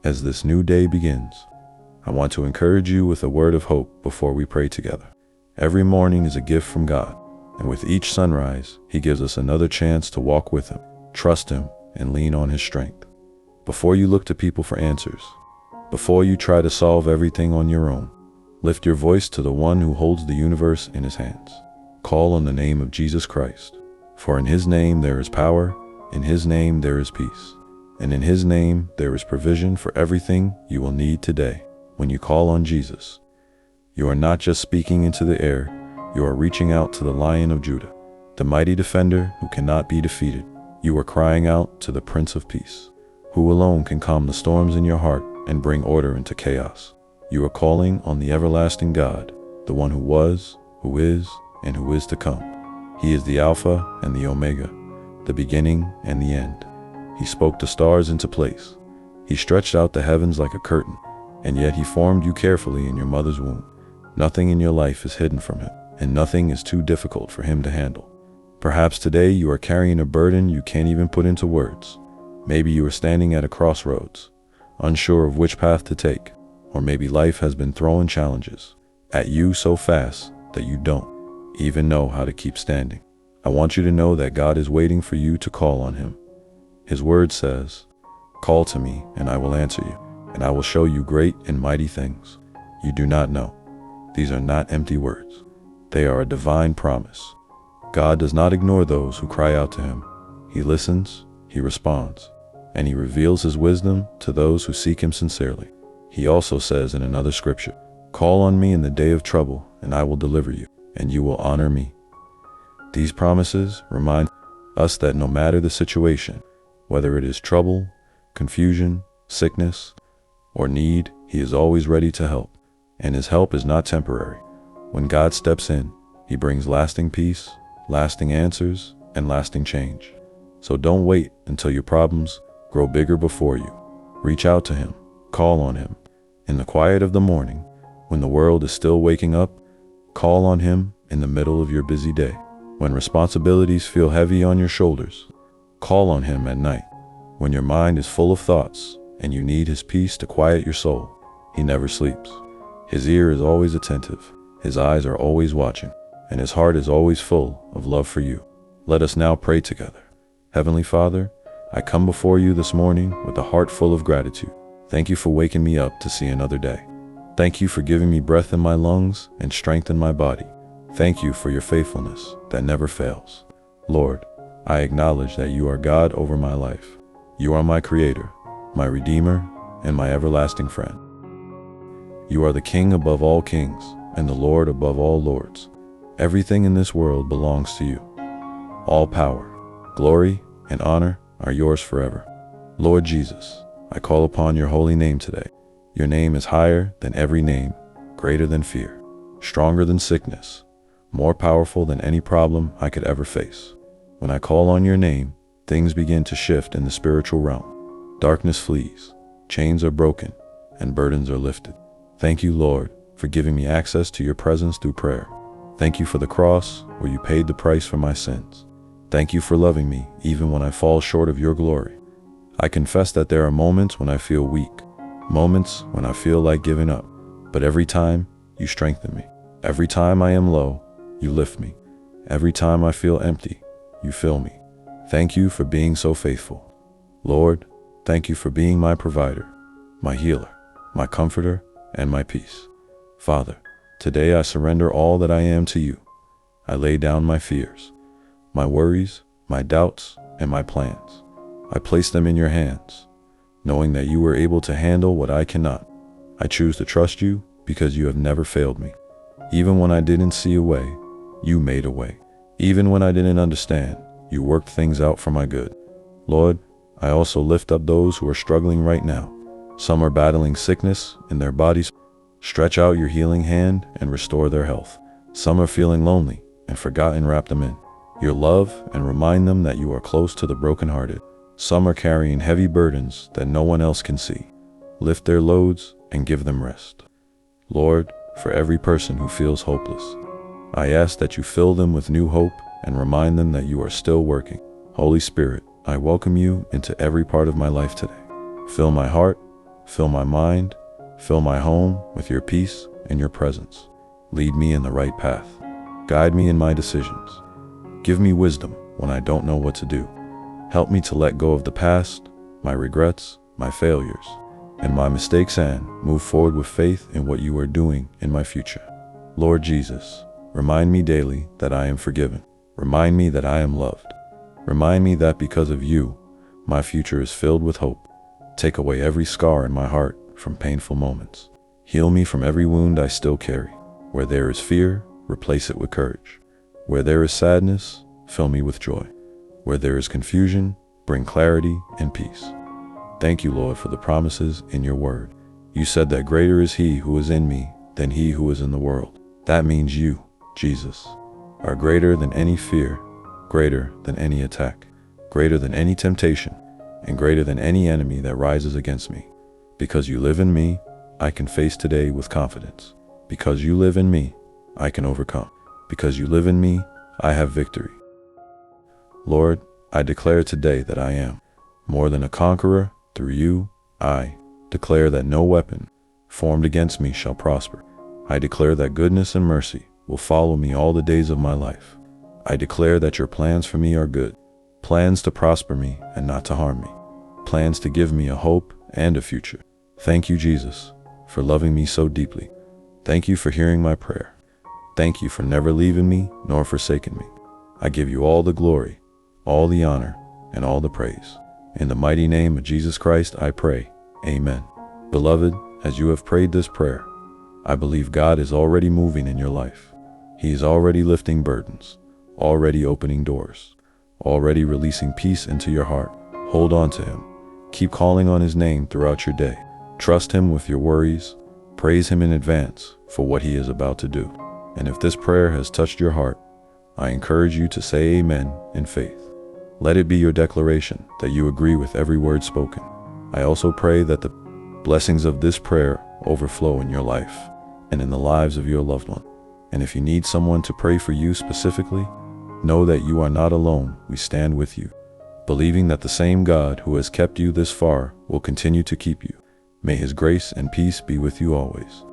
as this new day begins, I want to encourage you with a word of hope before we pray together. Every morning is a gift from God, and with each sunrise, He gives us another chance to walk with Him, trust Him, and lean on His strength. Before you look to people for answers, before you try to solve everything on your own, lift your voice to the one who holds the universe in His hands. Call on the name of Jesus Christ, for in His name there is power, in His name there is peace, and in His name there is provision for everything you will need today. When you call on Jesus, you are not just speaking into the air, you are reaching out to the Lion of Judah, the mighty defender who cannot be defeated. You are crying out to the Prince of Peace, who alone can calm the storms in your heart and bring order into chaos. You are calling on the everlasting God, the one who was, who is, and who is to come. He is the Alpha and the Omega, the beginning and the end. He spoke the stars into place. He stretched out the heavens like a curtain, and yet He formed you carefully in your mother's womb. Nothing in your life is hidden from Him, and nothing is too difficult for Him to handle. Perhaps today you are carrying a burden you can't even put into words. Maybe you are standing at a crossroads, unsure of which path to take, or maybe life has been throwing challenges at you so fast that you don't even know how to keep standing. I want you to know that God is waiting for you to call on Him. His word says, "Call to me, and I will answer you, and I will show you great and mighty things you do not know." These are not empty words. They are a divine promise. God does not ignore those who cry out to Him. He listens, He responds, and He reveals His wisdom to those who seek Him sincerely. He also says in another scripture, "Call on me in the day of trouble, and I will deliver you, and you will honor me." These promises remind us that no matter the situation, whether it is trouble, confusion, sickness, or need, He is always ready to help, and His help is not temporary. When God steps in, He brings lasting peace, lasting answers, and lasting change. So don't wait until your problems grow bigger before you. Reach out to Him, call on Him. In the quiet of the morning, when the world is still waking up, call on Him in the middle of your busy day. When responsibilities feel heavy on your shoulders, call on Him at night. When your mind is full of thoughts and you need His peace to quiet your soul, He never sleeps. His ear is always attentive, His eyes are always watching, and His heart is always full of love for you. Let us now pray together. Heavenly Father, I come before you this morning with a heart full of gratitude. Thank you for waking me up to see another day. Thank you for giving me breath in my lungs and strength in my body. Thank you for your faithfulness that never fails. Lord, I acknowledge that you are God over my life. You are my Creator, my Redeemer, and my everlasting friend. You are the King above all kings and the Lord above all lords. Everything in this world belongs to you. All power, glory, and honor are yours forever. Lord Jesus, I call upon your holy name today. Your name is higher than every name, greater than fear, stronger than sickness, more powerful than any problem I could ever face. When I call on your name, things begin to shift in the spiritual realm. Darkness flees, chains are broken, and burdens are lifted. Thank you, Lord, for giving me access to your presence through prayer. Thank you for the cross where you paid the price for my sins. Thank you for loving me even when I fall short of your glory. I confess that there are moments when I feel weak, moments when I feel like giving up, but every time you strengthen me. Every time I am low, you lift me. Every time I feel empty, you fill me. Thank you for being so faithful. Lord, thank you for being my provider, my healer, my comforter, and my peace. Father, today I surrender all that I am to you. I lay down my fears, my worries, my doubts, and my plans. I place them in your hands, knowing that you are able to handle what I cannot. I choose to trust you because you have never failed me. Even when I didn't see a way, you made a way. Even when I didn't understand, you worked things out for my good. Lord, I also lift up those who are struggling right now. Some are battling sickness in their bodies. Stretch out your healing hand and restore their health. Some are feeling lonely and forgotten, wrap them in your love and remind them that you are close to the brokenhearted. Some are carrying heavy burdens that no one else can see. Lift their loads and give them rest. Lord, for every person who feels hopeless, I ask that you fill them with new hope and remind them that you are still working. Holy Spirit, I welcome you into every part of my life today. Fill my heart, Fill my mind, fill my home with your peace and your presence. Lead me in the right path. Guide me in my decisions. Give me wisdom when I don't know what to do. Help me to let go of the past, my regrets, my failures, and my mistakes, and move forward with faith in what you are doing in my future. Lord Jesus, remind me daily that I am forgiven. Remind me that I am loved. Remind me that because of you, my future is filled with hope. Take away every scar in my heart from painful moments. Heal me from every wound I still carry. Where there is fear, replace it with courage. Where there is sadness, fill me with joy. Where there is confusion, bring clarity and peace. Thank you, Lord, for the promises in your word. You said that greater is he who is in me than he who is in the world. That means you, Jesus, are greater than any fear, greater than any attack, greater than any temptation, and greater than any enemy that rises against me. Because you live in me, I can face today with confidence. Because you live in me, I can overcome. Because you live in me, I have victory. Lord, I declare today that I am more than a conqueror through you. I declare that no weapon formed against me shall prosper. I declare that goodness and mercy will follow me all the days of my life. I declare that your plans for me are good, plans to prosper me and not to harm me, plans to give me a hope and a future. Thank you, Jesus, for loving me so deeply. Thank you for hearing my prayer. Thank you for never leaving me nor forsaking me. I give you all the glory, all the honor, and all the praise. In the mighty name of Jesus Christ, I pray. Amen. Beloved, as you have prayed this prayer, I believe God is already moving in your life. He is already lifting burdens, already opening doors, already releasing peace into your heart. Hold on to him. Keep calling on his name throughout your day. Trust him with your worries. Praise him in advance for what he is about to do. And if this prayer has touched your heart, I encourage you to say amen in faith. Let it be your declaration that you agree with every word spoken. I also pray that the blessings of this prayer overflow in your life and in the lives of your loved one. And if you need someone to pray for you specifically, know that you are not alone. We stand with you, believing that the same God who has kept you this far will continue to keep you. May his grace and peace be with you always.